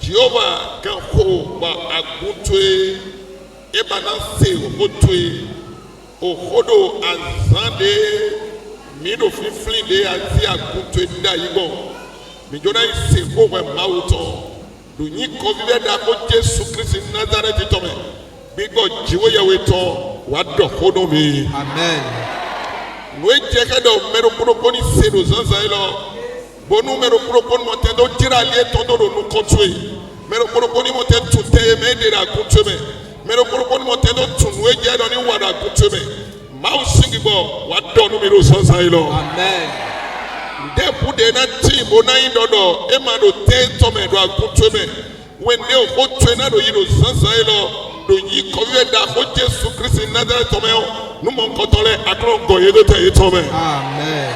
Jehovah can hold ba agutwe ebanase obotwe ohodo azande mido fiflinde ati agutwe nda yibo mijona ise owe mauto do yin ko vive da ko Jesus Christ Nazareth to me bigo jiwo yawe to wa do hodo mi amen we jeke do mero proponi sedo zanzailo bonu mero proponi motedo tirale tondo no kontwe mero proponi motedo tute me de la kuntwe mero proponi motedo tunwe je do ni wada kuntwe mau singibo wa do no mero zanzailo amen de bude na timbo na indodo e ma do te to me do akuntwe when they o twe na do yiro zanzailo do yi ko we da ko Jesus Christ Nazareth to me no mo nkotole akro go yedo te to me amen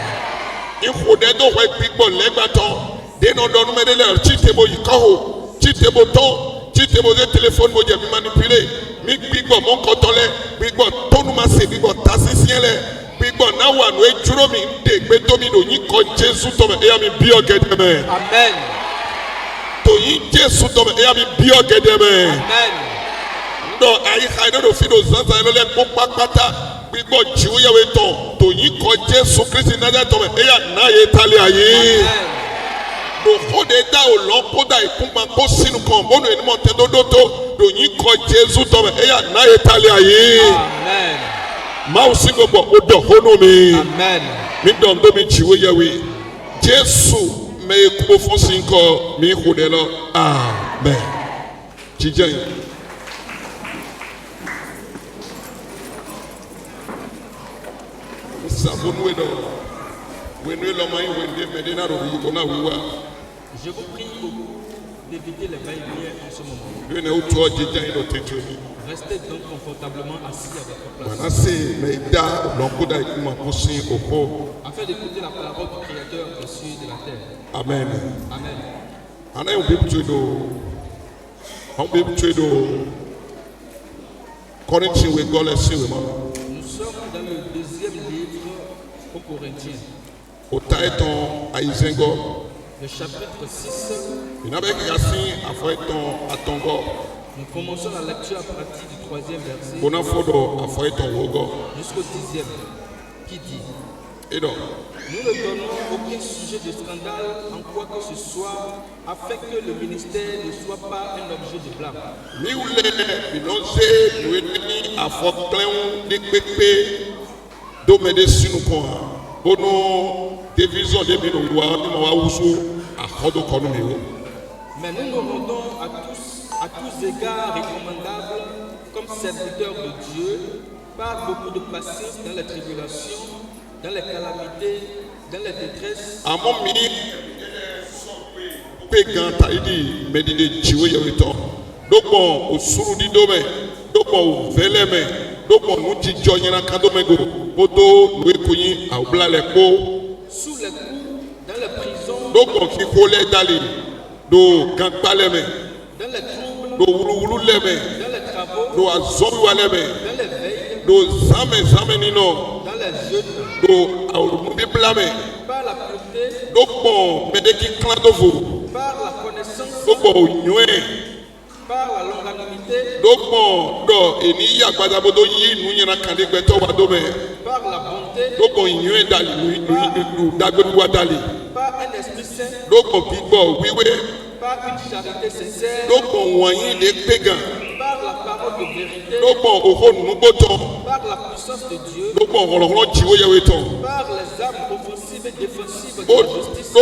ihude do we bigbo legbato de no do no me de le chitebo yikaho chitebo to chitebo de telephone mo je bi manipuler mi bigbo mo nkotole bigbo tonu ma se bigbo tasisiele bigbo na wa no ejuro mi de gbe to mi do yin ko Jesus to me e ya mi bi ogede me amen to yin Jesus to me e ya mi bi ogede me amen no ayi khaido do fido zanza lo le popakata bigbo jiwo yawe to yin ko Jesus Christ Nazareth to me e ya na ye tali ayi do fode da o lo poda ikunpa ko sinu kan bonu eni mo te dodo to do yin ko Jesus to me e ya na ye tali ayi amen Mausingobo Odo Honome. Amen. Midon Domi Chiweyawe. Jesu me Kubo Fonsinko mi Hudelo. Amen. Chijan. Sabunwedo. When we love my when we medina Rubikona Wiwa. Je vous prie beaucoup d'éviter les va-et-vient en ce moment. Restez donc confortablement assis à votre place. Afin d'écouter la parole du Créateur des cieux et de la terre. Amen. Amen. Nous sommes dans le deuxième livre aux Corinthiens. Le chapitre 6. Nous commençons la lecture à partir du 3e verset jusqu'au 10e qui dit: nous ne donnons aucun sujet de scandale en quoi que ce soit afin que le ministère ne soit pas un objet de blâme. Mais nous nous rendons à tous égards recommandables comme serviteurs de Dieu par beaucoup de patience dans les tribulations, dans les calamités, dans les détresses. Sous les coups, dans les prisons, dans les troubles, dans les travaux, dans les veilles, dans les jeûnes, par la pureté, par la connaissance, par la longanimité, par la bonté, par un esprit saint, par une charité sincère, par la parole de vérité, par la puissance de Dieu, par les armes offensives et défensives de la justice,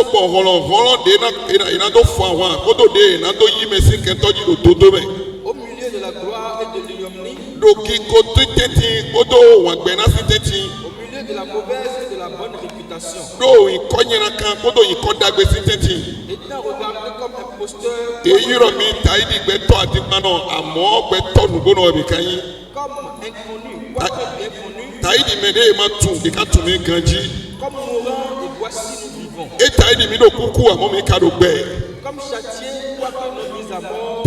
au milieu de la gloire et de l'ignominie, au milieu de la mauvaise et de la bonne réputation, étant regardé comme imposteur, comme inconnu, quoique bien connu, comme mourant et voici nous vivons, comme châtié, quoique nous mis à mort,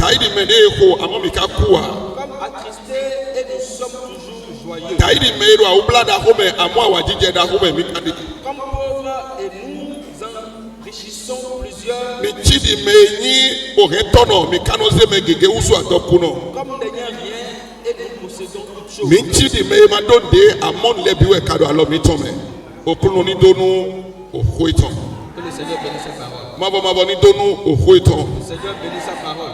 comme attristés et nous sommes toujours joyeux, comme pauvres et nous enrichissons plusieurs, comme n'ayant rien et nous possédons toutes choses. Que le Seigneur bénisse sa parole. Le Seigneur bénisse sa parole.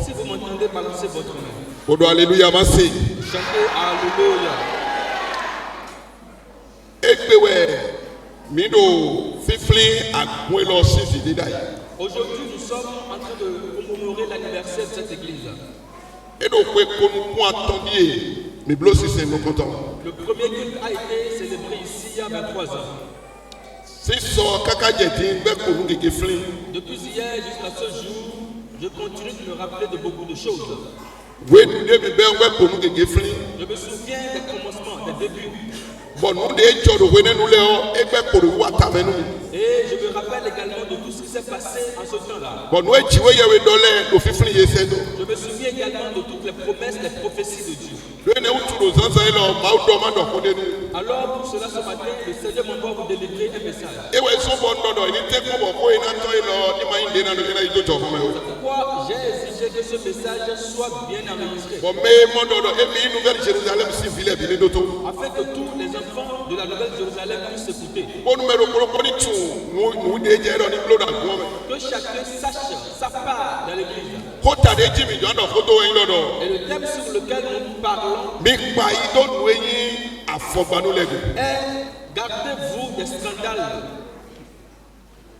Si vous m'entendez, balancez votre main. Chantez Alléluia. Aujourd'hui, nous sommes en train de commémorer l'anniversaire de cette église. Le premier culte a été célébré ici il y a 23 ans. Depuis hier jusqu'à ce jour, je continue de me rappeler de beaucoup de choses. Je me souviens des commencements, des débuts. Et je me rappelle également de tout ce qui s'est passé en ce temps-là. Je me souviens également de toutes les promesses, les prophéties de Dieu. Alors pour cela ce matin, le Seigneur m'envoie vous délivrer un message. Ewe sobo ndodo ini teko bobo ina to ilo ni ma inde na no ina ito to fome. Pourquoi j'ai exigé que ce message soit bien enregistré? Bo me mondodo emi nouvelle Jérusalem si ville bi ni doto. Afin que tous les enfants de la nouvelle Jérusalem puissent écouter. Bo numero ko ni tu mu de je ro ni bloda gome. Que chacun sache sa part dans l'église. Kota de jimi jo ndo foto en dodo. Et le thème sur lequel nous parlons Mi gba yi do nu eyin afogbanu lego. est gardez-vous des scandales.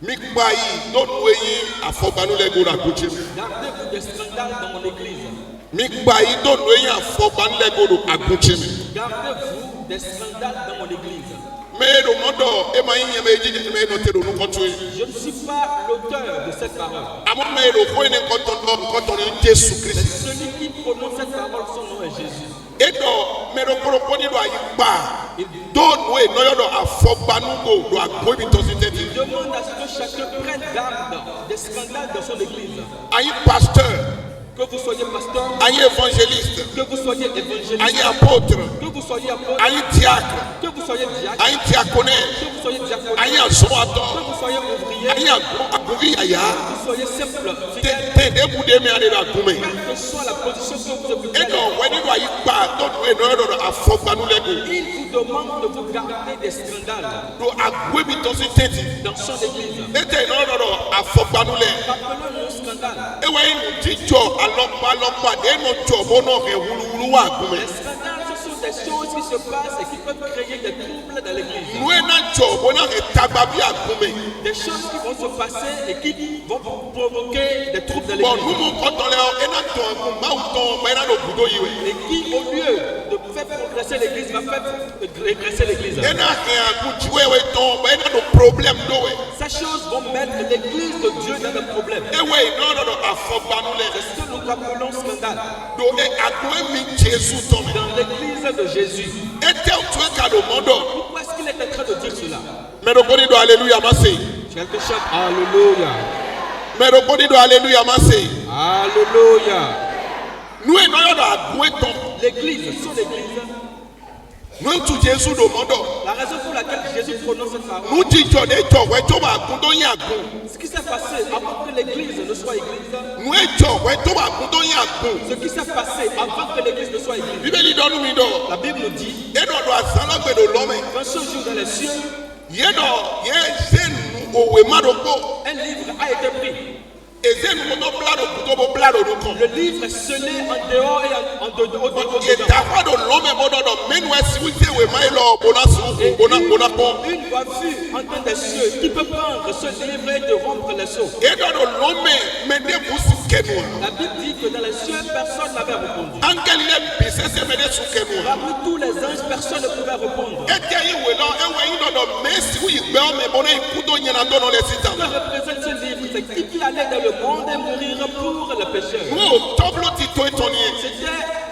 Mi gba yi do nu eyin afogbanu lego ra goje. Gardez-vous des scandales dans mon église. Mi gba yi do nu eyin afogbanu lego ro agunche mi. Gardez-vous des scandales dans mon église. Mero modo e ma yin me jiji me no te ro nu kontu. Je ne suis pas l'auteur de cette parole. Amo mero ko ni konton ni Jésus Mais Christ. celui qui prononce cette parole, son nom est Jésus. Edo mero ko ni do ayi gba. Do nu e no yo do afogbanu go do agbo bi to si tete. Il demande à ce que chacun prenne garde des scandales dans son église. Ayi pasteur, Que vous soyez pasteur, ayi évangéliste, que vous soyez évangéliste, ayi apôtre, que vous soyez apôtre, ayi diacre, que vous soyez diacre, ayi diaconné, que vous soyez diaconne, ayi que asoato, vous soyez ouvrier, ayi agovi aya. que vous soyez simple, fidèle, Te de bu de me ade da gume. quelle que soit la position que vous occupez. Edo weni do ayi gba do nu e no yo do afogbanu lego. Il vous demande de vous garder des scandales Do agbo bi to si tete. dans son église. Ete no do afogbanu le. Rappelons-nous scandales. Ewe inu jijo alọpa de no jobo no ke wuluwulu wa gume. Les scandales, ce sont des choses qui se passent et qui peuvent créer des troubles dans l'église. Nu e na jobo na ke tagba bi agume. Des choses qui vont se passer et qui vont provoquer des troubles dans Bon, l'église. nous mon content là, et na ton ma ou ton ma na do budo yiwe. Et qui, au lieu de faire progresser l'église, va faire régresser l'église. E na ke agu jiwe ton ma na do problème do we. Ces choses vont mettre l'église de Dieu dans le problème. Ewe no afogbanu le. C'est ce que nous appelons scandale. Do e agbo mi Jésus to me. Dans l'église de Jésus. Ete o tu e ka do mondo. Pourquoi est-ce qu'il est en train de dire cela? Me do boni do hallelujah ma say. Quelqu'un chante Alléluia. Me do boni do hallelujah ma say. Alléluia. Nu e no yo do agbo ton. L'église, son église. Nu tu Jésus do mondo. La raison pour laquelle Jésus prononce cette parole. Nu jijo de jo we to ba gun do yin agun. Ce qui s'est passé avant que l'église ne soit église. Nu e jo we to ba gun do yin agun. Ce qui s'est passé avant que l'église ne soit église. Bíbélì do nu mi do. La Bible nous dit, E do asanagbe do lo me. quand ce jour dans les cieux, Yedo ye zenu owe madoko un livre a été pris. ezenu moto blado kutobo blado do kon Le livre est scellé en dehors et en dedans. ye dafa do lome bodo do menu esi wite we mai lo bona su bona kon Une voix fut entendre des cieux qui peut prendre ce livre et de rompre les sceaux. edo do lome mende busu kenua La Bible dit que dans les cieux, personne n'avait répondu. angeli le bisese mende su kenua Parmi tous les anges, personne ne pouvait répondre. ete yi we lo ewe yi do mesi wi gbe o me bona ikudo nyana do no le sita Ce que représente ce livre, c'est qui allait dans le monde et mourir pour le pécheur. wo toblo ti to etoni C'était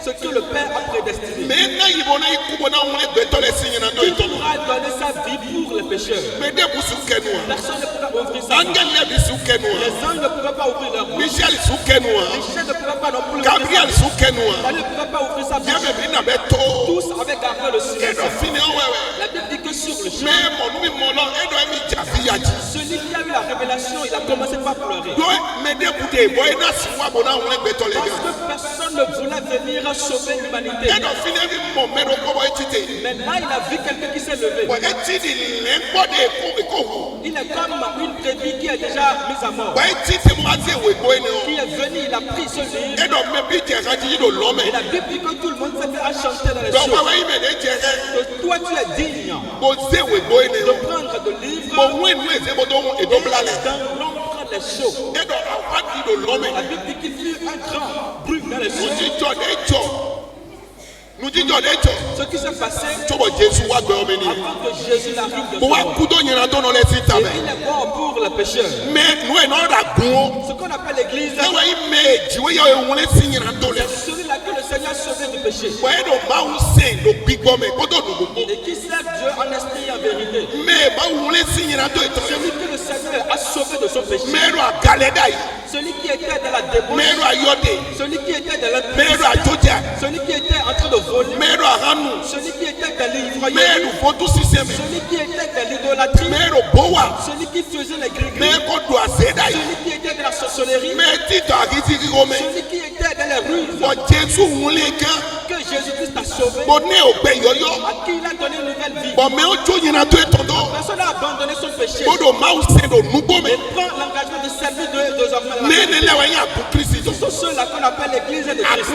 ce que le Père a prédestiné. me na yi bona ikubo na wule gbe to le sinyana do Il etono pourra donner sa vie pour le pécheur. mende busu kenua Personne ne pourra ouvrir sa bouche. angeli le bisu kenua Les anges ne pourraient pas ouvrir leur bouche. Michel su kenua Michel ne pourrait pas non plus ouvrir Gabriel sa bouche. sukenua Elle ne pourrait pas ouvrir sa bouche. yeme bi na be to Tous avaient gardé le silence. edo fini owewe La Bible dit que sur le me chemin, mo nu mi mo lo edo mi jafi yaji celui qui a eu la révélation, il a commencé par pleurer. do me de bude boy na si wa bona won gbe to le Parce ga que personne ne voulait venir sauver l'humanité. edo fini mi mo me do ko boy tite Mais là, il a vu quelqu'un qui s'est levé. boy eti di le gbo de ko hu Il est comme une brebis qui est déjà mise à mort. boy tite mo ase we boy ne Qui est venu, il a pris ce livre. edo me bi je raji do lo me Et la Bible dit que tout le monde s'est mis à chanter dans les do cieux. wa yi me de je re Que toi, tu es digne bo se we boy ne de prendre de livres mo wen nu eze bo do edo blale dans l'ombre des chauds. edo awadi do lo me La Bible dit qu'il fut un grand bruit dans les cieux. nujijo de jo Ce qui s'est passé tobo Jésus wa gbe o me ni avant que Jésus n'arrive de mo wa mort. kudo nyina do no le sita Et me il est mort pour le pécheur. mais nous et non da gun Ce qu'on appelle l'église, ewe ime jiwe yo ehun le si nyina do le c'est celui-là que le Seigneur a sauvé du péché. we do ma un se do gbigbo me ko do du gbogbo Et qui sert Dieu en esprit et en vérité. me ba un le si nyina do ito Celui que le Seigneur a sauvé de son péché. me ro agale dai Celui qui était dans la débauche. me ro ayode Celui qui était dans me ro la ajoja celui qui était en train de voler. me ro ahanu Celui qui était dans l'ivraie. incroyait, celui qui était de l'idolâtrie, celui qui faisait les gris-gris, celui qui était de la sorcellerie, celui qui était dans les ruses, que Jésus-Christ a sauvé, à qui il a donné une nouvelle vie. Personne n'a abandonné son péché et prend l'engagement de servir désormais la Ce sont ceux-là qu'on appelle l'église de Christ.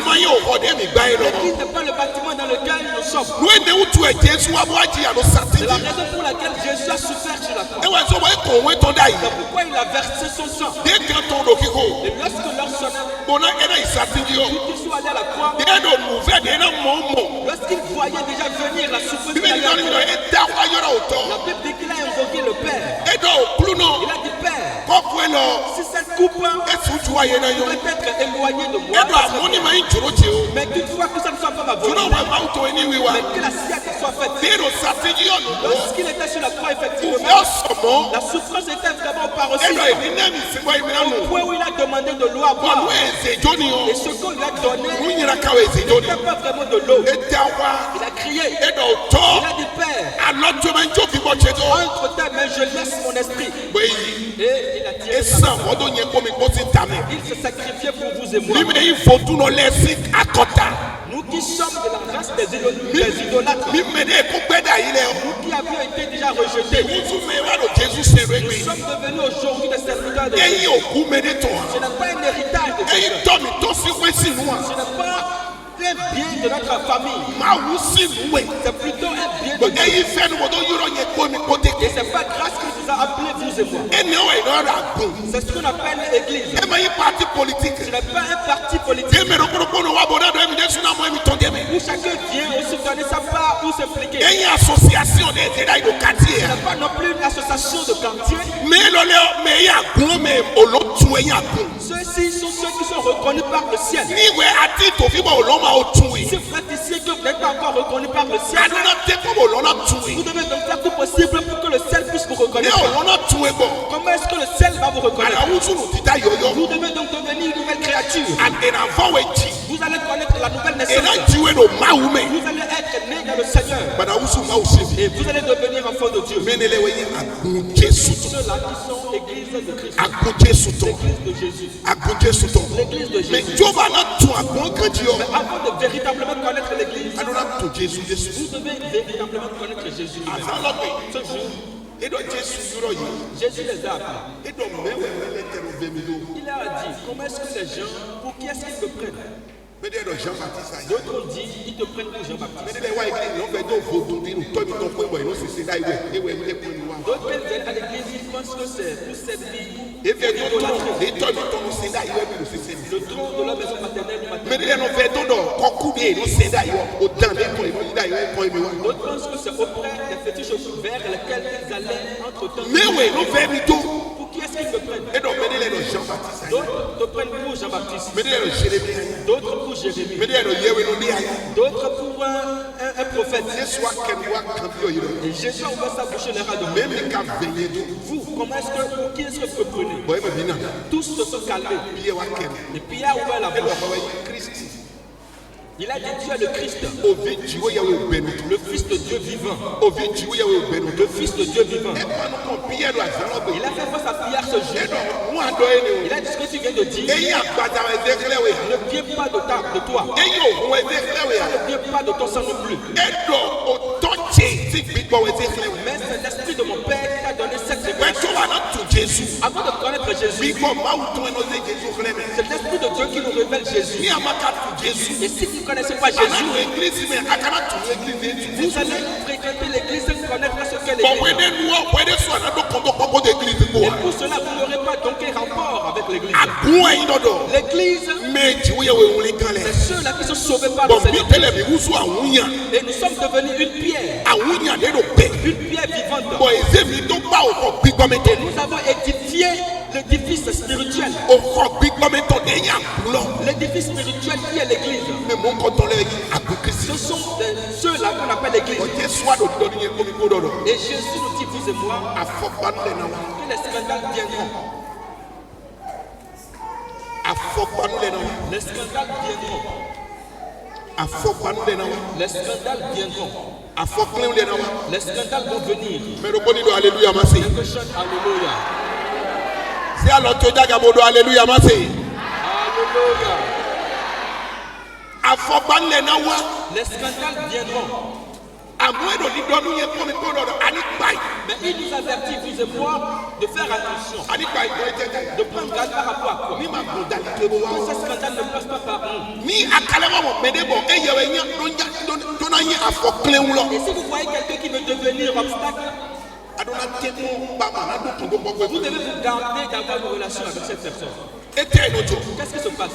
L'église n'est pas le bâtiment dans lequel nous sommes. C'est la raison pour laquelle Jésus a souffert sur la croix. C'est pourquoi il a versé son sang. Et lorsque leur sonnait, qu'ils soient allés à la croix, lorsqu'il voyait déjà venir la souffrance, la Bible dit qu'il a invoqué le Père. Il a dit Père, si cette coupe peut être éloignée de moi, mais toutefois que ça ne soit pas ma volonté, mais que la sienne soit faite. Lorsqu'il était sur la croix, effectivement, la souffrance était vraiment au paroxysme. Au point où il a demandé de l'eau à boire. Et ce qu'on lui a donné n'était pas vraiment de l'eau. Il a crié. Il a dit Père, entre tes mains je laisse mon esprit. Et il a tiré sa main. Il se sacrifiait pour vous et moi. Nous qui sommes de la race des idolâtres, nous qui avions été déjà rejetés, nous sommes devenus aujourd'hui des serviteurs de Dieu. Ce n'est pas un héritage de Dieu. Ce n'est pas un bien de notre famille. C'est plutôt un bien de Dieu. Et c'est pas grâce qu'il nous a appelés, vous et moi. C'est ce qu'on appelle l'église. Ce n'est pas un parti politique. Où chacun vient aussi donner sa part ou s'impliquer. Ce n'est pas non plus une association de quartier. Ceux-ci sont ceux qui sont reconnus par le ciel. Si vous êtes ici et que vous n'êtes pas encore reconnu par le ciel, vous devez donc faire tout possible pour que le ciel puisse vous reconnaître. Comment est-ce que le ciel va vous reconnaître? Vous devez donc devenir une nouvelle créature. Vous allez connaître la nouvelle naissance. Vous allez être né dans le Seigneur. Et vous allez devenir enfant de Dieu. Ceux-là qui sont l'église de Christ. L'église de Jésus. L'église de Jésus. Mais avant de véritablement connaître l'église, vous devez véritablement connaître Jésus. Ce jour, Jésus les a appelés. Il a dit, comment est-ce que les gens, pour qui est-ce qu'ils me prennent? D'autres ont dit, ils te prennent pour Jean-Baptiste. D'autres viennent à l'église, ils pensent que c'est pour servir. Le trône de la maison maternelle. D'autres pensent que c'est auprès des fétiches vers lesquels ils allaient entre-temps. Pour qui est-ce qu'ils me prennent? D'autres te prennent pour Jean-Baptiste. D'autres pour Jérémie. D'autres pour un prophète. Et Jésus a ouvert sa bouche et leur a demandé, vous, comment est-ce que, pour qui est-ce que vous prenez? Tous se sont calmés. Et puis il a ouvert la bouche. Il a dit tu es le Christ, le Fils de Dieu vivant. Le Fils de Dieu vivant. Il a fait face à Pierre ce jour. Il a dit ce que tu viens de dire. Ne vient pas de toi. Ça ne vient pas de ton sang non plus. Mais c'est l'esprit de mon Père qui t'a donné cette révélation. Avant de connaître Jésus, c'est l'esprit de Dieu qui nous révèle Jésus. Et si vous ne connaissez pas Jésus, vous allez fréquenter l'église et connaître ce qu'est l'église. Et pour cela, vous n'aurez pas donc un rapport avec l'église. L'église, c'est ceux-là qui sont sauvés par le Seigneur. Et nous sommes devenus une pierre. Une pierre vivante. Et nous avons édifié l'édifice spirituel. L'édifice spirituel qui est l'église. Ce sont ceux-là qu'on appelle l'église. Et Jésus nous dit, vous et moi, que les scandales viendront. Les scandales viendront. Les scandales viendront. Les scandales vont venir. Mais le bon dit alléluia merci. Que chante Alléluia. C'est alors que Dagabodo alléluia merci. Alléluia. Les scandales viendront. Mais il nous avertit, vous et moi, de faire attention. De prendre garde par rapport à quoi? Que ce scandale ne passe pas par nous. Et si vous voyez quelqu'un qui veut devenir obstacle, vous devez vous garder d'avoir une relation avec cette personne. Qu'est-ce qui se passe?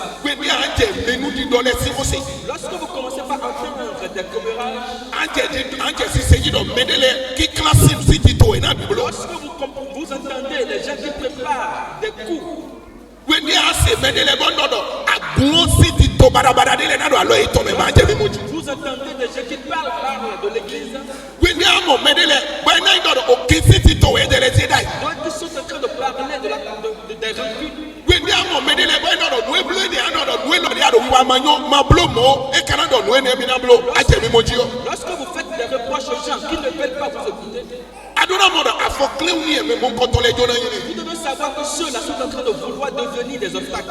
Lorsque vous commencez par entendre des commérages, lorsque vous entendez les gens qui préparent des coups, vous entendez des gens qui parlent de l'église, donc ils sont en train de parler des rancunes. Lorsque vous faites des reproches aux gens qui ne veulent pas vous écouter, vous devez savoir que ceux-là sont en train de vouloir devenir des obstacles.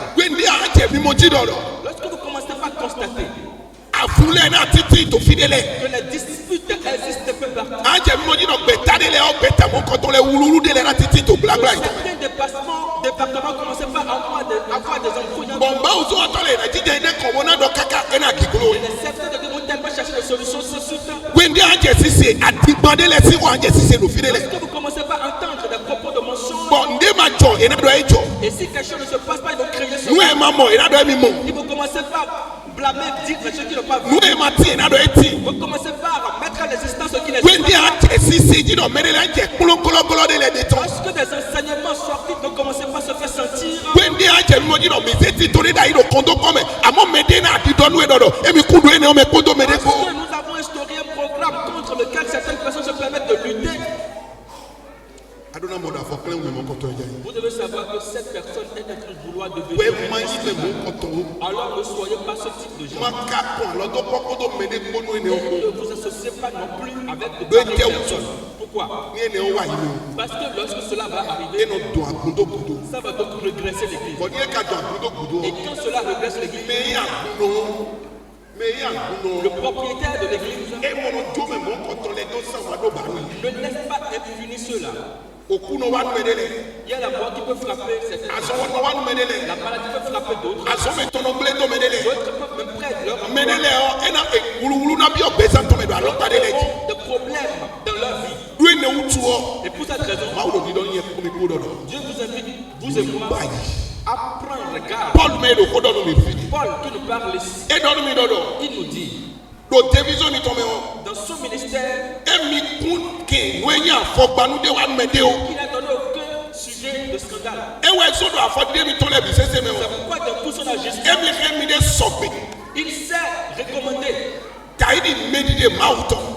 Lorsque vous commencez par constater que les disputes existent peu partout, certains départements commencent par avoir des embrouilles. Certains vont tellement chercher des solutions sur ce lorsque vous commencez par entendre des propos de mensonges, et si quelque chose ne se passe pas, ils vont crier sur vous. Ils vont commencer par blâmer, dire les choses qui n'ont pas vu. Vous commencez par mettre à l'existence ce qui n'est pas. Lorsque des enseignements sortent, vont commencer par se faire sentir. Parce que nous avons instauré un programme contre lequel certaines personnes se permettent de lutter. Vous devez savoir que cette personne est en train de vouloir devenir. Alors ne soyez pas ce type de gens. Ne vous associez pas non plus avec de pareilles personnes. Pourquoi? Parce que lorsque cela va arriver, ça va donc régresser l'église. Et quand cela régresse l'église, le propriétaire de l'église ne laisse pas impuni ceux-là. Il y a la mort qui peut frapper cette personne. La maladie peut frapper d'autres. D'autres peuvent même prendre leur des problèmes dans leur vie. Et pour cette raison, Dieu vous invite, vous et moi, à prendre garde. Paul qui nous parle ici, il nous dit dans son ministère qu'il n'a donné aucun sujet de scandale. C'est pourquoi dans tout son agissement, il s'est recommandé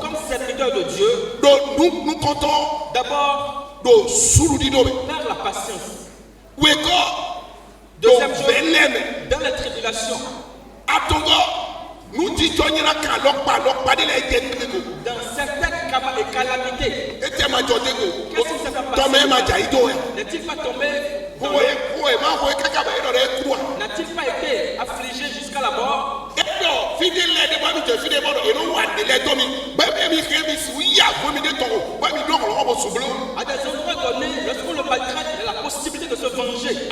comme serviteur de Dieu d'abord par la patience. Deuxième chose, dans la tribulation. Dans certaines calamités, qu'est-ce qui s'est passé? N'est-il pas tombé dans n'a-t-il pas été affligé jusqu'à la mort? À des endroits donnés, lorsqu'on le maltraite, il a la possibilité de se venger.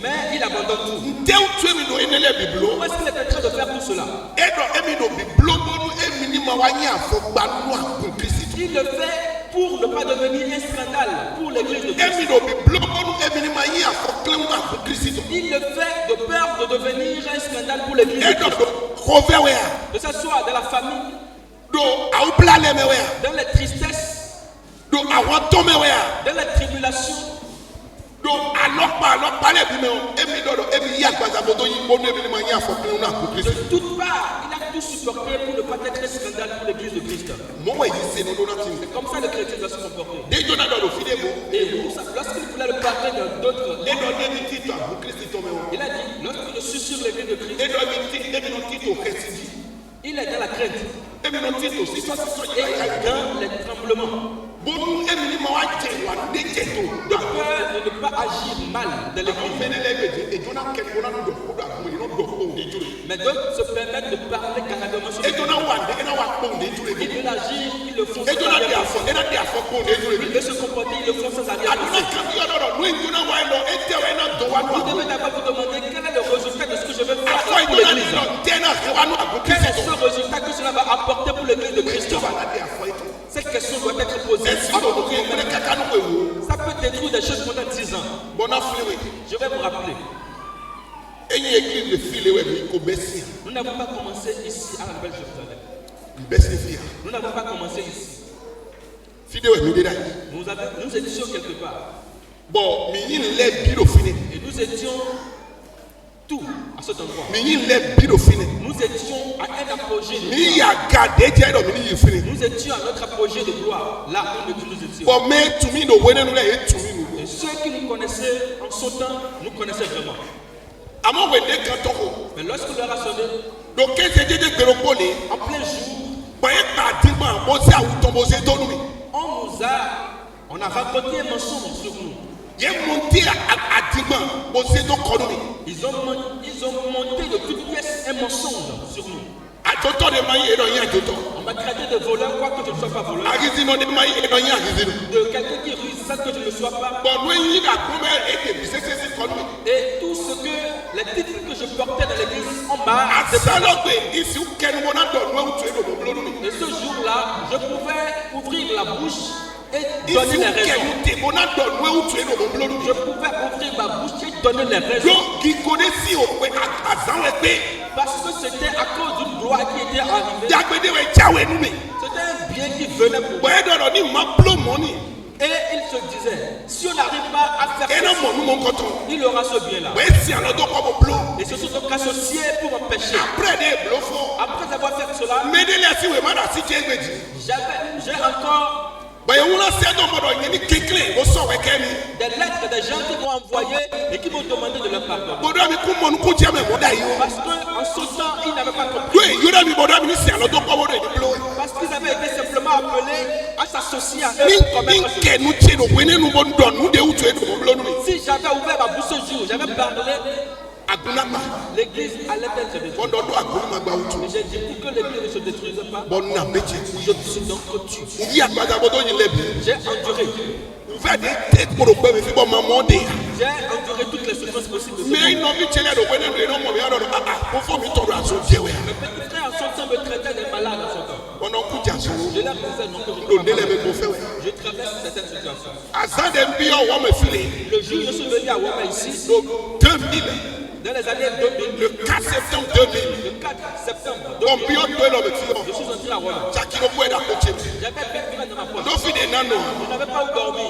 Mais il abandonne tout. Pourquoi est-ce qu'il est en train de faire tout cela? Il le fait pour ne pas devenir un scandale pour l'église de Christ. Il le fait de peur de devenir un scandale pour l'église de Christ. Que ce soit dans la famille, dans les tristesses, dans les tribulations. De toute part, il a tout supporté pour ne pas être un scandale pour l'église de Christ. C'est comme ça le chrétien doit se comporter. Et lorsqu'il voulait le parler dans d'autres, il a dit, lorsque je suis sur l'église de Christ, Il est dans la crainte. Et Et dans les tremblements. De peur de ne pas agir mal dans l'église. Mais d'autres se permettent de parler carrément sur l'église. Ils veulent agir, ils le font sans arrière-pensée. Ils veulent se comporter, ils le font sans arrière-pensée. Vous devez d'abord vous demander quel est le résultat de ce que je vais faire pour l'église. Quel est ce résultat que cela va apporter pour l'église de Christ? Cette question doit être posée. Ça peut détruire des choses pendant 10 ans. Je vais vous rappeler. Nous n'avons pas commencé ici à la Nouvelle-Jérusalem. Nous n'avons pas commencé ici. Nous étions quelque part. Et nous étions tout à cet endroit. Nous étions à un apogée de gloire. Nous étions à notre apogée de gloire, là où nous étions. Et ceux qui nous connaissaient en son temps, nous connaissaient vraiment. Mais lorsque l'heure a sonné, en plein jour, on a raconté un mensonge sur nous. Ils ont monté de toutes pièces un mensonge sur nous. On m'a traité de voleur, quoi que je ne sois pas voleur. De quelqu'un qui ruse sans que je ne le sois pas. Et tout ce que, les titres que je portais dans l'église en bas. Et ce jour-là, je pouvais ouvrir la bouche et donner les raisons. Je pouvais ouvrir ma bouche et donner les raisons. Parce que c'était à cause d'une gloire qui était arrivée. C'était un bien qui venait pour moi. Et il se disait, si on n'arrive pas à faire ça, il aura ce bien-là. Et se sont donc associés pour m'empêcher. Après avoir fait cela, j'ai encore des lettres des gens qui m'ont envoyé et qui m'ont demandé de leur pardonner. Parce qu'en ce temps, ils n'avaient pas compris. Parce qu'ils avaient été simplement appelés à s'associer à eux pour commettre ce crime. Si j'avais ouvert ma bouche ce jour, j'avais parlé, l'église allait être détruite. Mais j'ai dit pour que l'église ne se détruise pas, je suis donc tué. J'ai enduré. J'ai enduré toutes les souffrances possibles. Mes petits frères en son temps me traitaient des malades en son temps. Je leur disais non que je ne je traverse certaines situations. Le jour où je suis venu à Wama ici, dans les années 2000, le 4 septembre 2000, je suis entré à Wama. J'avais 20 francs dans ma poche. Je n'avais pas où dormir.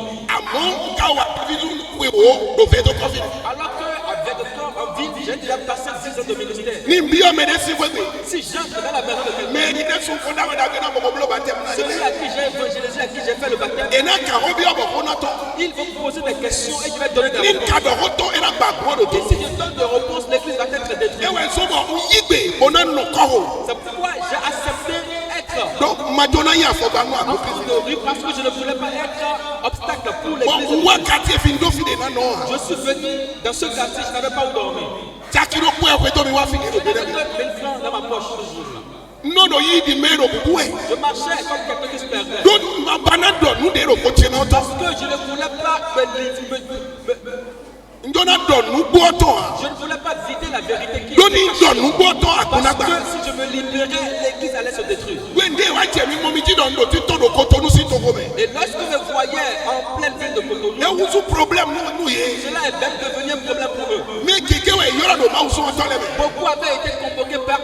Alors qu'avec le temps en ville, j'ai déjà passé 10 ans de ministère. Si j'entre dans la maison de quelqu'un, celui à qui j'ai évangélisé, à qui j'ai fait le baptême, il va me poser des questions et je vais donner des réponses. Et si je donne des réponses, l'église va être détruite. C'est pourquoi j'ai accepté être en cours de rue parce que je ne voulais pas être obstacle pour l'église. Je suis venu dans ce quartier, je n'avais pas où dormir. J'avais 2 000 francs dans ma poche ce jour-là. Je marchais comme quelqu'un qui se perdait. Parce que je ne voulais pas je ne voulais pas vider la vérité qui était cachée. Parce que si je me libérais, l'église allait se détruire. Et lorsque je voyais en pleine ville de Cotonou, cela est même devenu un problème pour eux. Beaucoup avaient été convoqués par et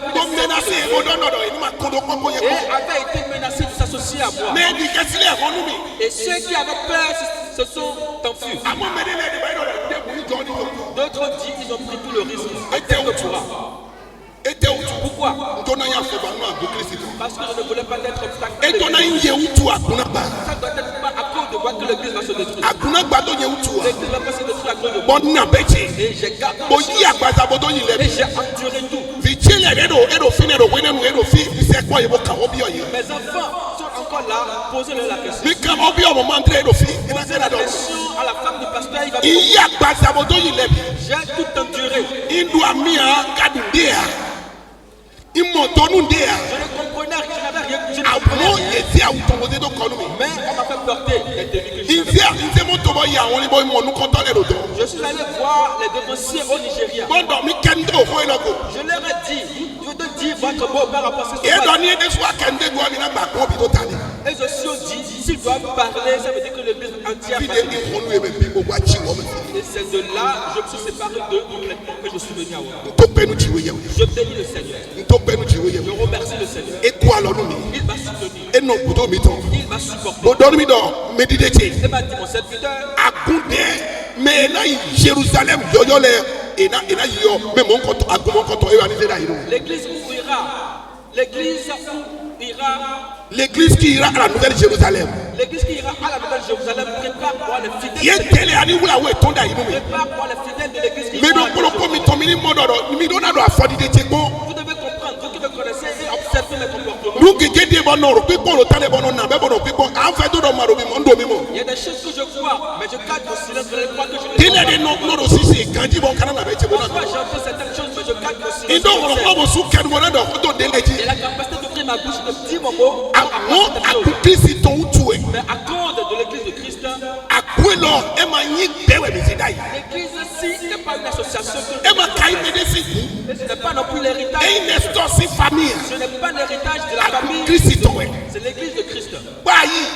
avaient été menacés de s'associer à moi. Et ceux qui avaient peur se sont enfuis. D'autres disent qu'ils ont pris tout le risque. Pourquoi? Parce que je ne voulais pas être obstacle. Ça doit être pas à cause de vois que l'église va se détruire. Aguna gbado nye utua. L'église va pas se détruire à cause de moi. Bon na beche. Et j'ai gardé Bo les yi choses. agbaza bodo yi Et lebi. j'ai enduré tout. Vichile edo fine edo wene nu edo fi se kwa yebo ka obi oye. Mes enfants sont encore là. Posez-leur la question. Mi ka obi o mo mantre edo fi. Ina Posez se la do. question à la femme du pasteur. Il va Yi agbaza bodo yi lebi. j'ai tout enduré. Indu amia kadundea. Imotonu dea. Je ne comprenais rien. Je n'avais rien. Je ne comprenais Amo rien. ezi awutongoze do konumi. Mais on m'a fait porter les tenues que je n'avais Nze moto ya woni boy mo nu konto le do. Je suis allé voir les dévanciers au Nigeria. Bondo mi kendo ho eloko. Je leur ai dit, je te dis, votre beau-père a passé E son do mal. ni ede so akende go mi na gba ko bi to tani. Et je suis dit, s'ils doivent parler, ça veut dire que l'église entière Bi va de se détruire. ihonu e me bi gbogbo achi wo me. Et c'est de là, je me suis séparé d'eux complètement et je suis venu à Ouaga. To penu jiwe ye. Je bénis le Seigneur. To penu jiwe ye. Je remercie le Seigneur. E ko alonu mi. Il m'a soutenu. E no budo mi ton. Il m'a supporté. Bodo mi do medidete. Il m'a dit, mon serviteur, Agunde me na Jérusalem yoyo le ena yo me mon konto agun konto e wa ni da hiro. l'église ouvrira. L'église ira. L'église qui ira à la nouvelle Jérusalem. L'église qui ira à la nouvelle Jérusalem prépare-moi les fidèles. Yentele ani wula we tonda hiro me. Prépare-moi les fidèles de l'église qui Me do ira à polo ko mi to mi ni modo do mi do na do afodi de te ko. Vous devez comprendre, vous qui me connaissez et observer mes comportements. Nu gege de bo no ro pe ko lo tale bo no na be bo no pe ko an fe do do maro mi mo ndo mi mo. Il y a des choses que je vois, mais je garde mon silence. Vous allez croire que je ne les Dile vois de pas. no ro sisi kanji bo kana na be che bo na. Parfois, j'entends certaines choses, mais je garde mon silence. Indo ro ko bo su ken bo na do ko to dele ji. J'ai la capacité d'ouvrir ma bouche, de dire mon mot, Àwọn akukisi to utu e. mais à cause de l'église de Christ, Akuelo e ma yin bewe mi sidai. l'église-ci n'est pas une association que E ma kai me de si. et ce n'est pas non plus l'héritage. E nesto si famille. Ce n'est pas l'héritage de la famille. Akukisi to e. C'est l'église de Christ. Bayi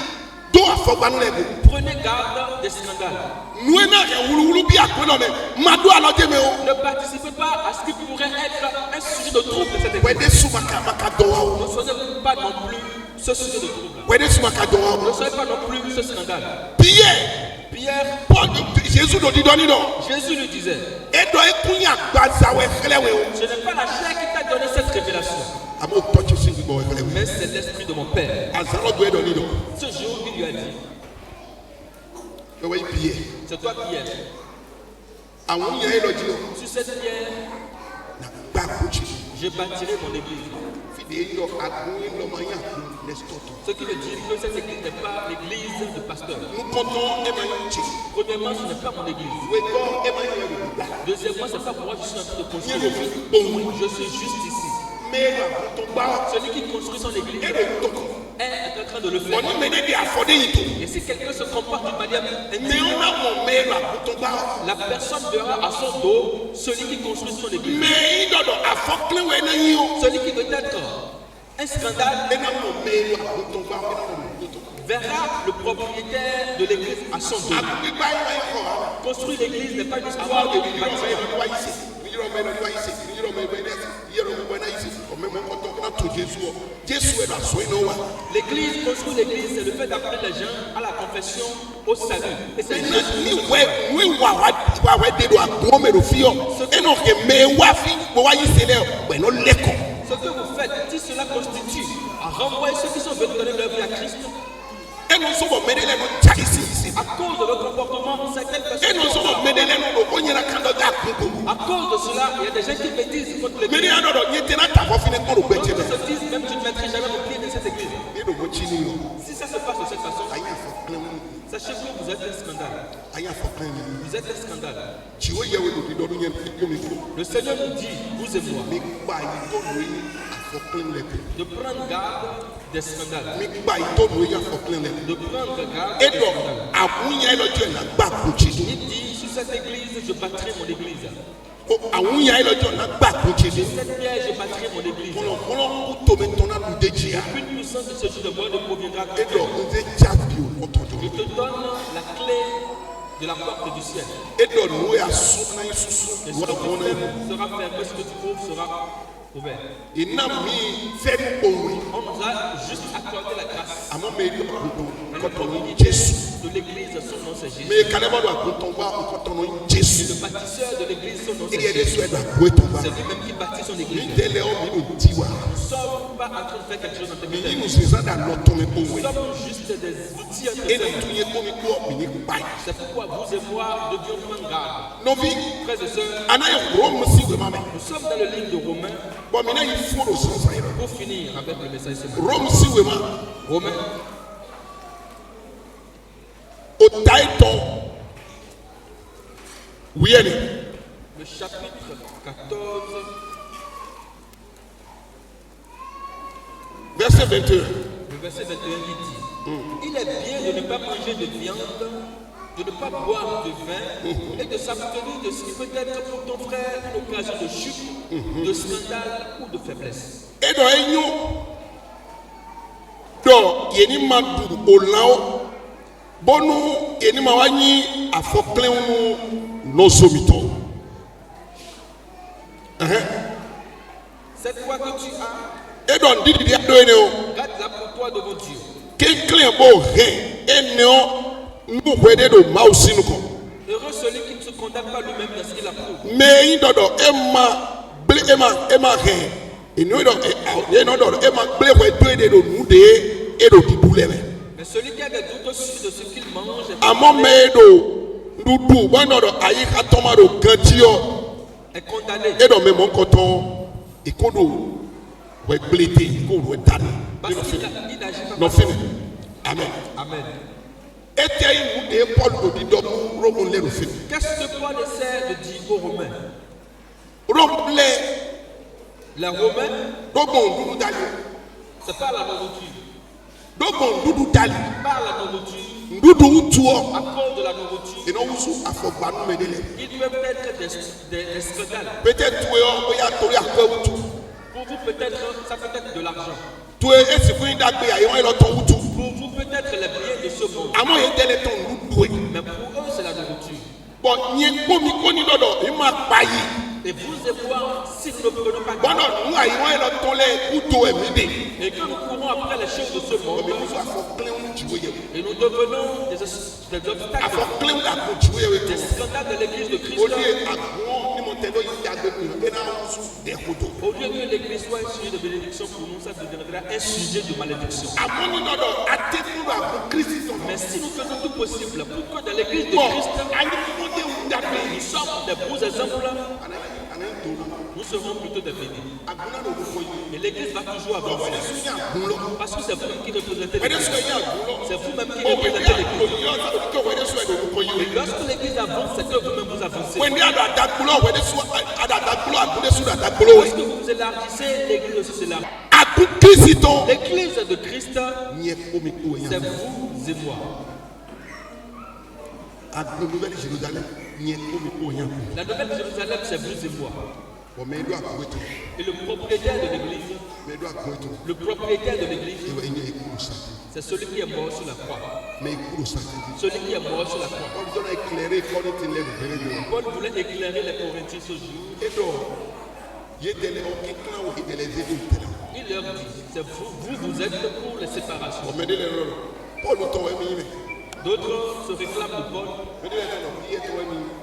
do afogbanu le go. Prenez garde des scandales. Nu e na re wulu bi akuelo me. Madu aloje me o. Ne participez pas à ce qui pourrait être un sujet de trouble de cette église. We de su maka do wa o. Ne soyez pas non plus ce sujet de trouble. We de su maka do wa Ne o. soyez pas non plus ce scandale. Pierre Pierre, Paul Jésus do di do ni do. Jésus lui disait, E do e kunya gbaza we khele we o. ce n'est pas la chair qui t'a donné cette révélation, Amo touch si bo we khele we. mais c'est l'esprit de mon Père. Azaro do e do ni do. Ce jour, il lui a dit, E we Pierre. c'est toi Pierre. Àwọn yan e lo ji o. Sur cette pierre, Na gba ko ji. je bâtirai mon église. Fide yo agun lo ma yan kun nesto to. Ce qui veut dire que cette église n'est pas l'église de pasteur. Nu konton e ma yan chi. Premièrement, ce n'est pas mon église. We go e ma yan yo gba. Deuxièmement, ce n'est pas moi, je suis en train de Ni construire lo l'église. fi bon. Je suis juste ici. Me la to gba. Celui qui construit son église E lo to ko. est en train de le faire. Oni me de afode yi to. Et si quelqu'un se comporte d'une manière Me indigne, ona mo me la to gba. la personne verra à son dos celui qui construit son église. Me yi do do afokle we na yi o. Celui qui veut être un scandale E na mo me la to gba. E na mo to ko. verra le propriétaire de l'église à son dos. Agun gba yi ko ha. Construire l'église n'est pas une histoire de bâtiment. L'église, construire l'église, c'est le fait d'appeler les gens à la confession, au salut. Et c'est Jésus. Ce que vous faites, si cela constitue à renvoyer ceux qui sont venus donner leur vie à Christ, à cause de leur comportement, certaines personnes, à cause de cela, il y a des gens qui bêtisent contre l'église. Qui se disent même tu ne mettrais jamais le pied dans cette église. Si ça se passe de cette façon, sachez que vous êtes un scandale. Vous êtes un scandale. Le Seigneur nous dit, vous et moi, de prendre garde des scandales. De prendre garde des scandales. Il dit, sur cette église, je bâtirai mon église. Sur cette pierre, je bâtirai mon église. Une puissance de ce jour de moi ne proviendra que de toi. Je te donne la clé de la porte du ciel. Et ce que tu sera fermé, ce que tu ouvres sera ouvert. On nous a juste accordé la grâce. La communauté de l'église, son nom c'est Jésus. Mais quand on doit quand on a Jésus. Le bâtisseur de l'église, son nom c'est Il y a des Jésus. souhaits d'agouetomba. C'est lui-même qui bâtit son église. Il est là où il nous dit Nous ne sommes pas en train de faire quelque chose en mais il termes nous dit ça dans notre Nous temps. sommes juste des outils entre Et ses nous mains. tournons comme il faut, mais il paye. C'est pourquoi vous et moi devions prendre garde. Nos vies, Frères et sœurs, on a un Rome si vraiment. nous sommes dans le livre de Romains Bon, maintenant il faut le sens. pour finir avec le message. Rome si vraiment. Romains, Au taille oui, elle est. le chapitre 14, Verset 21. le verset 21 qui dit Il est bien de ne pas manger de viande, de ne pas boire de vin et de s'abstenir de ce qui peut être pour ton frère une occasion de chute, de scandale ou de faiblesse. Et dans un yon, donc, il y a une madou au lao, bon, il y a une mawani à focler nos sommitons. Cette foi que tu as, Et donc, dit, il y a deux néo, garde-la pour toi devant Dieu. qu'un clin beau rien, et néo, nous voyons de maussi nous comme. Heureux celui qui ne se condamne pas lui-même dans ce qu'il approuve. Mais il doit Emma rien, et nous, Emma blé, ouais, de nous, et de tiboulé. Mais celui qui a des doutes sur de ce qu'il mange Amon medo, Doudou, bon, aïe, atomado, gantio. est condamné. Et dans même mon coton, et qu'on doit blêter, qu'on doit tanner. Parce qu'il n'agit pas. Non, fini. Amen. Amen. Et tiens, il nous dit, Paul nous dit, donc, Rome l'est le fini. Qu'est-ce que Paul essaie de dire aux Romains? Rome l'est, Les Romains, donc, on doudou d'aller. c'est pas la nourriture. Donc, on doudou d'aller. Pas la nourriture. Doudou, toi. À cause de la nourriture, Et non, vous sous, à faut pas nous aider. ils peuvent être des scandales. Peut-être, tu es, à toi, à quoi ou tout. Pour vous, peut-être, ça peut être de l'argent. Tu es, et si vous êtes d'accord, il y a un ton ou tout. Pour vous, peut-être les biens de ce monde. À moi, il y a des ton doudou. Mais pour eux, c'est la nourriture. Bon, il y a un peu de dodo, il m'a paillé. Et vous et moi, si nous ne prenons pas Bon, garde non, nous, il y a un ton ou tout est midi. et que nous courons après les choses de ce monde, Mais nous, il faut clé ou tu veux. et nous devenons des Il obstacles, faut clé ou la continuer. des scandales de l'église de Christ. Au lieu à grand, ni mon télo, il y a de des photos. Au lieu que l'église soit un sujet de bénédiction pour nous, ça deviendra un sujet de malédiction. À mon nom, à tes pour la Christ. Mais si nous faisons tout possible pour que dans l'église de Bon, Christ, allez, vous montez où d'abord. nous sommes des beaux exemples, nous serons plutôt des bénis. Et l'église va toujours avancer. Parce que c'est vous qui représentez l'église. C'est vous-même qui représentez l'église. Et lorsque l'église avance, c'est que vous-même vous avancez. Lorsque vous vous élargissez, l'église aussi s'élargit. L'église de Christ, c'est vous et moi. La nouvelle Jérusalem, c'est vous et moi. Et le propriétaire de l'église, c'est celui qui est mort sur la croix. Celui qui est mort sur la croix. Paul voulait éclairer les Corinthiens ce jour. Il leur dit, c'est vous êtes pour les séparations. D'autres se réclament de Paul.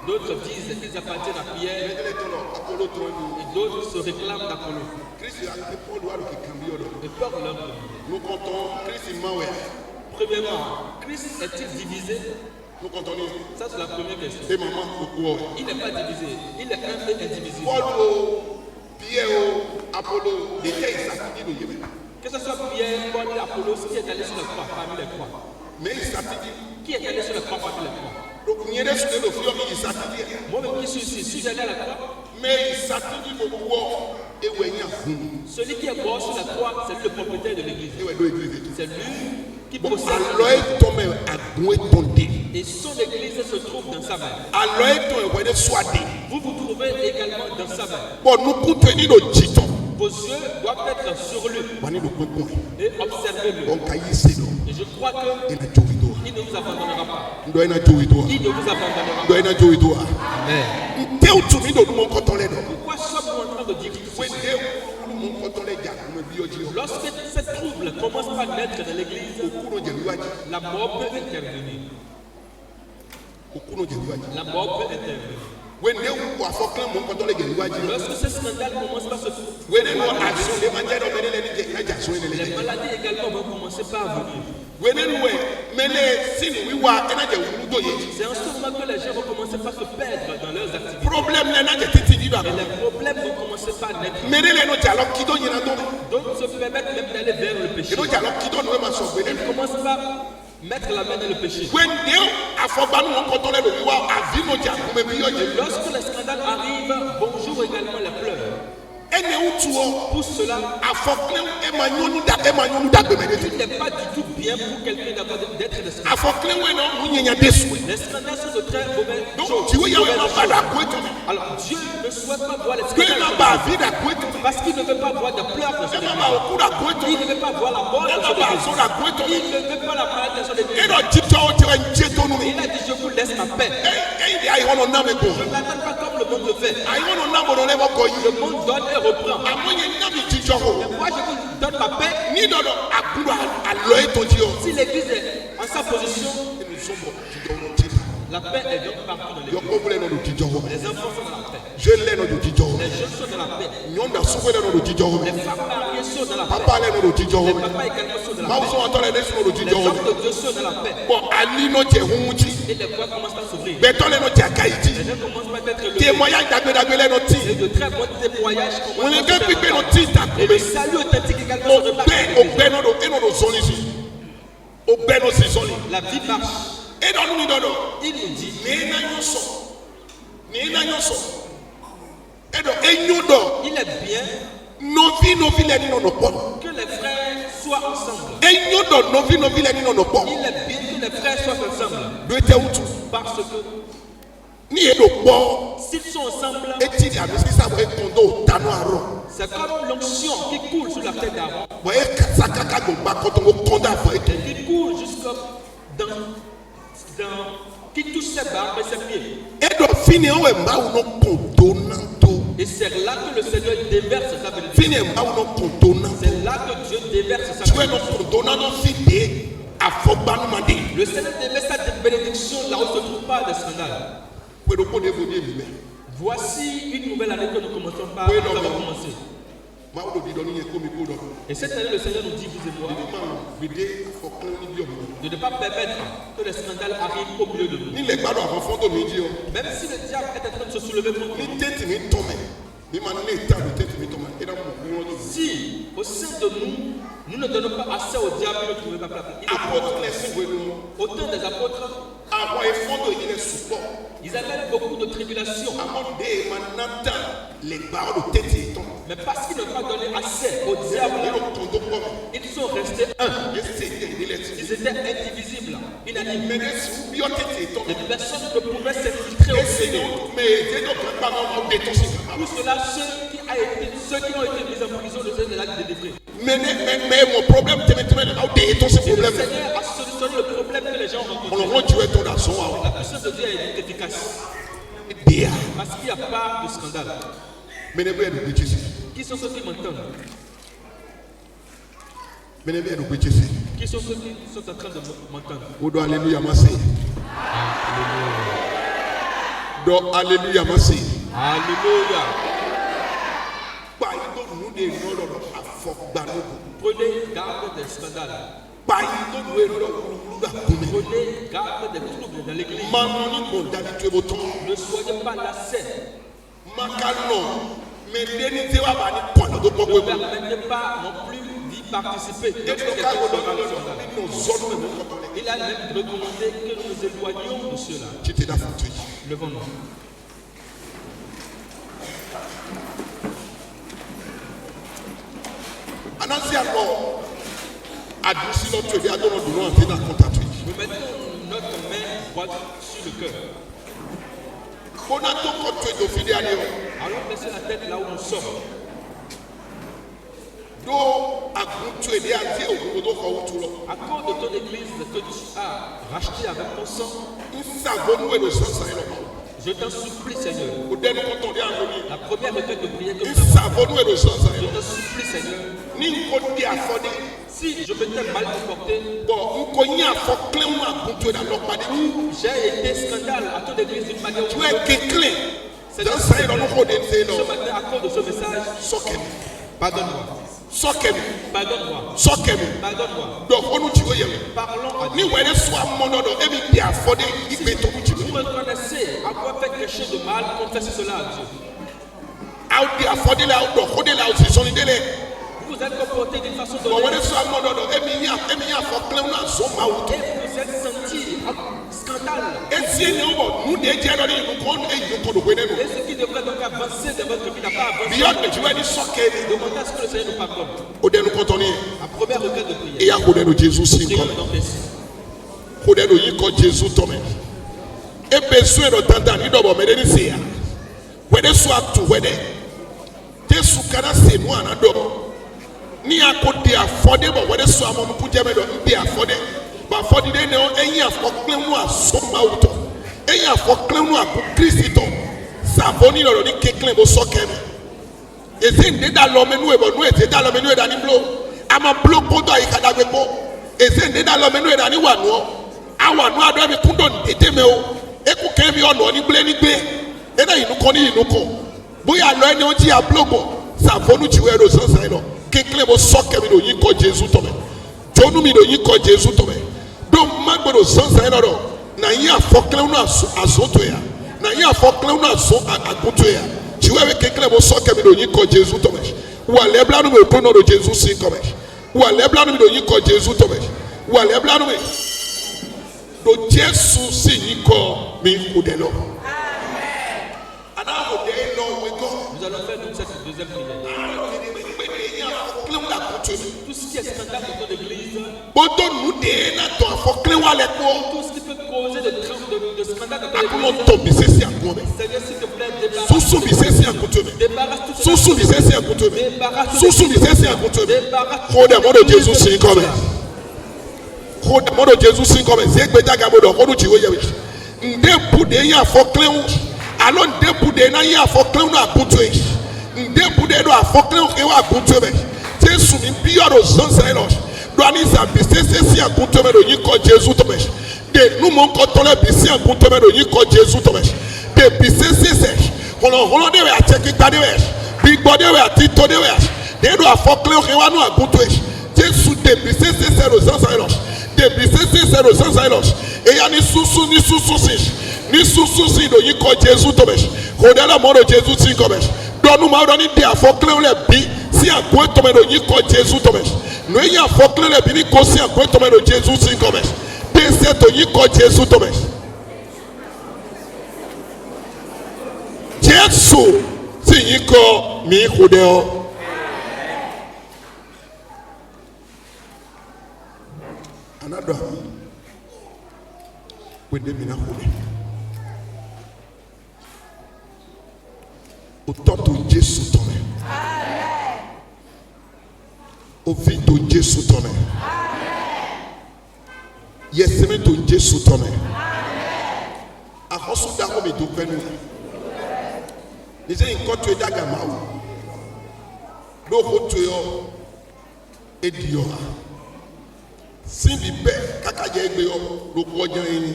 D'autres disent qu'ils appartiennent à Pierre. Et d'autres se réclament d'Apollo. Et Paul leur dit, nous comptons Christ. premièrement, Christ est-il divisé? Nous comptons. Ça, c'est la première question. Et maman, Il n'est pas divisé. Il est un et indivisible. Paul, Pierre, Apollo, des textes, Que ce soit Pierre, Paul et Apollo, qui est allé sur la croix parmi les croix. mais il s'appelle. Qui est allé sur la croix parmi les croix? Donc, il y a des choses que il s'appelle. Moi-même qui suis ici, si j'allais à la croix, Mais il s'appelle beaucoup. Et où est celui qui est mort sur la croix, c'est lui le propriétaire de l'église. C'est lui qui possède alors, il tombe à gouer tomber. et son église se trouve dans sa main. Alors, il tombe à soit dit. Vous vous trouvez également dans sa main. Bon, nous pouvons tenir nos titons. Vos yeux doivent être sur lui et observez-le. Donc, c'est nous. Et je crois Il qu'il ne vous abandonnera pas. doit y avoir. Il ne vous abandonnera Il doit y avoir. Amen. Pourquoi sommes-nous en train de dire tout ceci? Lorsque ces troubles commencent à naître dans l'église, la mort peut intervenir. La mort peut intervenir. Lorsque ce scandale commence par se les maladies également vont commencer par venir. C'est en ce moment que les gens vont commencer par se perdre dans leurs activités. Et les problèmes vont commencer par naître. D'autres se permettent même d'aller vers le péché. Ils commencent par mettre la main dans le péché. Et lorsque le scandale arrive, bonjour également les pleurs. Pour cela, il n'est pas du tout bien pour quelqu'un d'être le scandale. Les scandales sont de très mauvaises choses. Alors Dieu ne souhaite pas voir les scandales parce qu'il ne veut pas voir de pleurs dans son église. Il ne veut pas voir la mort dans son église. Il ne veut pas la maladie dans son église. Il a dit je vous laisse ma paix. Je n'attends pas comme le monde le fait. Le monde donne et reprend. Mais moi je vous donne ma paix. Si l'église est en sa position, la paix est donc partout dans l'église. Les enfants sont dans la paix. Les jeunes sont dans la paix. Les femmes mariées sont dans la paix. Les papas également sont dans la paix. Les hommes de Dieu sont dans la paix. Et les voies commencent à s'ouvrir. Les gens commencent à être levés. Et de très bons témoignages commencent à se faire. Et le salut authentique également se remarque. La vie marche. Il nous dit il est bien que les frères soient ensemble. Il est bien que les frères soient ensemble. Parce que s'ils sont ensemble, c'est comme l'onction qui coule sur la tête d'Aaron. Et qui coule jusqu'à qui touche ses barbes et ses pieds. Et c'est là que le Seigneur déverse sa bénédiction. C'est là que Dieu déverse sa bénédiction. Le Seigneur déverse sa bénédiction là où ne se trouve pas de scandale. Voici une nouvelle année que nous commençons par. Nous avons commencé. Et cette année, le Seigneur nous dit, vous et moi, de ne pas permettre que les scandales arrivent au milieu de nous. Même si le diable est en train de se soulever contre nous. Si au sein de nous, nous ne donnons pas assez au diable, il ne trouvera pas place. Autant des apôtres, ils avaient beaucoup de tribulations. Mais parce qu'ils n'ont pas donné assez au diable, ils sont restés un. Ils étaient indivisibles, inanimes. Les personnes ne pouvaient s'infiltrer au Seigneur. Pour cela, ceux qui ont été mis en prison, le Seigneur les a délivrés. Mais mon problème, c'est le Seigneur a solutionné le problème que les gens rencontrent. La puissance de Dieu est efficace. Parce qu'il n'y a pas de scandale. Qui sont ceux qui m'entendent? Qui sont ceux qui sont en train de m'entendre? Alléluia, merci. Alléluia, merci. Alléluia. Prenez garde des scandales. Prenez garde des troubles dans l'église. Ne soyez pas lassés. Ne permettez pas non plus d'y participer. Il a même recommandé que nous nous éloignions de cela. Levons-nous. Nous mettons notre main droite sur le cœur. Allons placer la tête là où nous sommes. À cause de ton église que tu as racheté avec ton sang, Je t'en supplie, Seigneur. Au dernier quand on dit en La première requête de prière que il nous avons. savons nous et le sens. Je t'en supplie, Seigneur. Ni on dit à fonder. Si je m'étais mal comporté, Bon, on connaît à fond clé ou à compter dans leur panique. j'ai été scandale à ton église d'une manière ou Tu d'une es autre. clé. Dans ça, il y a nous connaît Ce matin, à cause de ce message, Sokem. pardonne-moi. Sokem. Pardonne-moi. Sokem. Pardonne-moi. Donc, on nous dit, Parlons à ni Dieu. où elle soit mon nom, et bien, il y a fondé, il fait tout. Vous reconnaissez avoir fait quelque chose de mal, confessez cela à Dieu. Out there, fondé là, on est là aussi, son idée. Vous vous êtes comporté d'une façon Bon, donnée on est soit mon nom, et bien, il y a fond clé ou à son maou. et vous êtes senti scandale. Et si nous, des dieux, nous comptons, et nous comptons, Et ce qui devrait donc avancer de votre vie n'a pas avancé. Beyond the joie du socket, Demandez à ce que le Seigneur nous pardonne. au dernier compte, La première requête de prière. et à côté de Jésus, c'est Prions comme. dans Jésus. Côté de Jésus, Thomas. Et besoin de t'entendre, il doit me dire, c'est ya. Whether soit to whether. Jésus, kana c'est nous, en adore. Ni à côté à fondé, bon, whether soit mon coup, jamais de m'y affordé. Bah, fondé, et y a fondé, moi, son maouto. Et y a fondé, moi, pour Christo. Ça va ni le quelqu'un au socket. Et c'est une dans l'homme, nous, et nous, et dans l'homme, nous, et dans l'homme. Ama bloc kodo ay kadabe bo ezende da lo menu e dani wanu awa nu ado mi kundo eteme o eku kan mi ono ni ble e na inu ko ni inu ko bóyá lo eni o ji ablogo sa fonu jiwe ro san sai lo kekle bo soke mi do yin ko Jesus to me jonu mi do yin ko Jesus to me do magboro san sai lo na yin afokle nu aso to ya na yin afokle nu aso agunto ya jiwe we kekle bo soke mi do yin ko Jesus to me wa lebla nu me ko no do Jesus sin ko me wa lebla nu me do yin ko Jesus to me wa lebla nu me do Jesus sin yin ko mi ku de lo amen ana ho de lo we go Nous allons faire donc cette deuxième prière. Tout ce qui est scandale dans ton église, bodo nu de na to afokle wa le ko tout ce qui peut causer de scandale dans ton akuno église, to bi sesi akome Seigneur, s'il te plaît, susu bi sesi akutome débarrasse tout cela. susu bi sesi akutome Débarrasse tout susu bi sesi akutome Débarrasse ko de mo do Jesus sin ko me ko de mo do Jesus sin ko me se gbe daga mo do ko du jiwe ye nde bude yin afokle wu alo nde bude na yin afokle wu akunto yi nde bude do afokle wu ke wa akunto me Jesu mi bi oro zansan lo do ani sa bi sesi akunto me do yin ko Jesus to me de nu mo ko tole bi si akunto me do yin ko Jesus to me de bi sesi se holo de we acheki gba de we bi gbo de we ati to de we de do afokle wu ke wa nu akunto yi Jesu de bi sesi se ro zansan lo de bi sesi se ro zansan lo e ya ni susu si do yin ko Jesus to me ko de la mo do Jesus sin ko me donu ma do ni de afokle wu le bi si akwe to me do yin ko Jesus to me no yin afokle le bi ni ko si akwe to me do Jesus sin ko me de se to yin ko Jesus to me Jesu si yin ko mi ku de o anado we de mi na ku de o to to Jesu to me o fi to Jesu to me yeseme to Jesu to me ahosu da ko mi do penu ni se nko to daga ma o do ko to yo edio sin bi be kaka je egbe yo do ko jan yin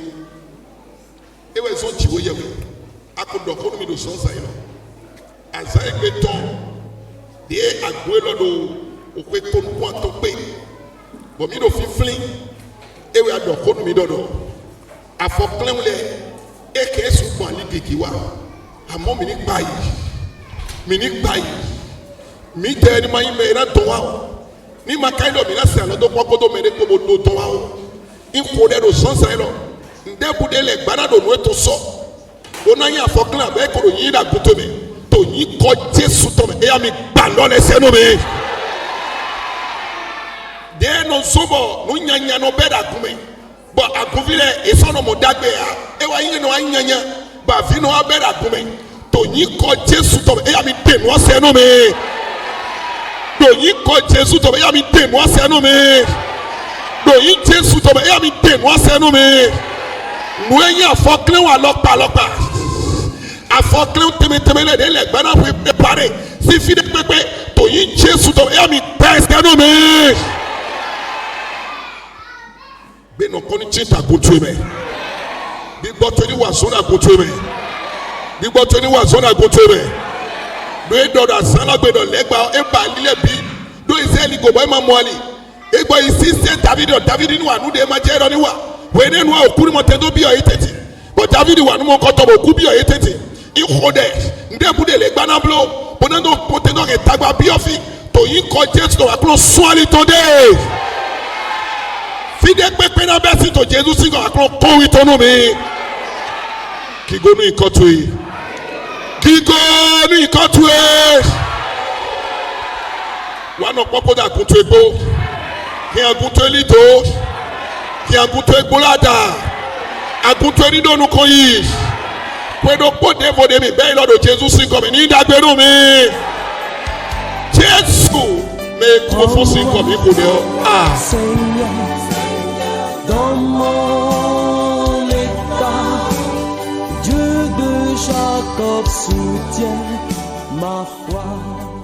ewe so jiwo ye we akodo ko mi do so sai lo asa egbe ton de agwe lodo okwe ko npo to pe bo mi do fiflin ewe ado ko mi dodo afoklen le eke su po ali gigi wa amo mi ni gba yi mi te ni mai me na to wa ni makai do mi na se lo do ko do me de ko do to wa o in ko de do son sai lo nde bu de le gbana do no to so ona yin afoklen abe ko do yin da guto mi to yin ko Jesu to me e ya mi gba lo le se no me de no sobo no nyanya no be da gume bo akuvile e so no mo dagbe ya e wa yin no anyanya ba fi no be da gume to yin ko Jesu to me e ya mi de no se no me do yin ko Jesu to me e ya mi de no se no me do yin Jesu to me e ya mi de no se no me no yin afokle wa lopa afɔklewo temeteme le le gbana ƒe prepare si fi ɖe kpekpe to yi Jesu tɔ eya mi pɛs kanu mi. Gbɛnɔ kɔni tsi ta kutu me. Bigbɔtɔ ni wa zɔna kutu me. Bigbɔtɔ ni wa zɔna kutu me. Do edɔ do asana gbɛdɔ lɛgba eba lile bi do Israeli gobɔ ema mɔali. Egbɔ yi si se David ni wa nu de ema jɛ ɛrɔ ni wa. Wene nu a okuri mɔtɛ do bi ɔ yi tete. But David wa nu mɔ kɔtɔ bo ku bi ɔ yi tete. Iho dɛ nde bu de le gbana blo. Bonendo potendo ke tagba bi ɔfi. To yi kɔ Jesu to akplɔ suali to de. Fide kpekpe na bɛ si to Jesu si kɔ akplɔ kɔwi to nu mi. Kigo nu ikɔtu yi. Kigo nu ikɔtu yi. Wa nɔ kpɔkpɔ da kutu egbo. Kí agunto eli to. Kí agunto egbo la da. Agunto eni donu kan yi. Kwedo kpo devo de mi bẹ́ẹ̀ lọ́dọ̀ Jesu si kɔ mi ní ìdágbénu mi. Jesu me kó fún si kɔ mi kò dé ọ. Seigneur, dans mon état, Dieu de Jacob soutient ma foi.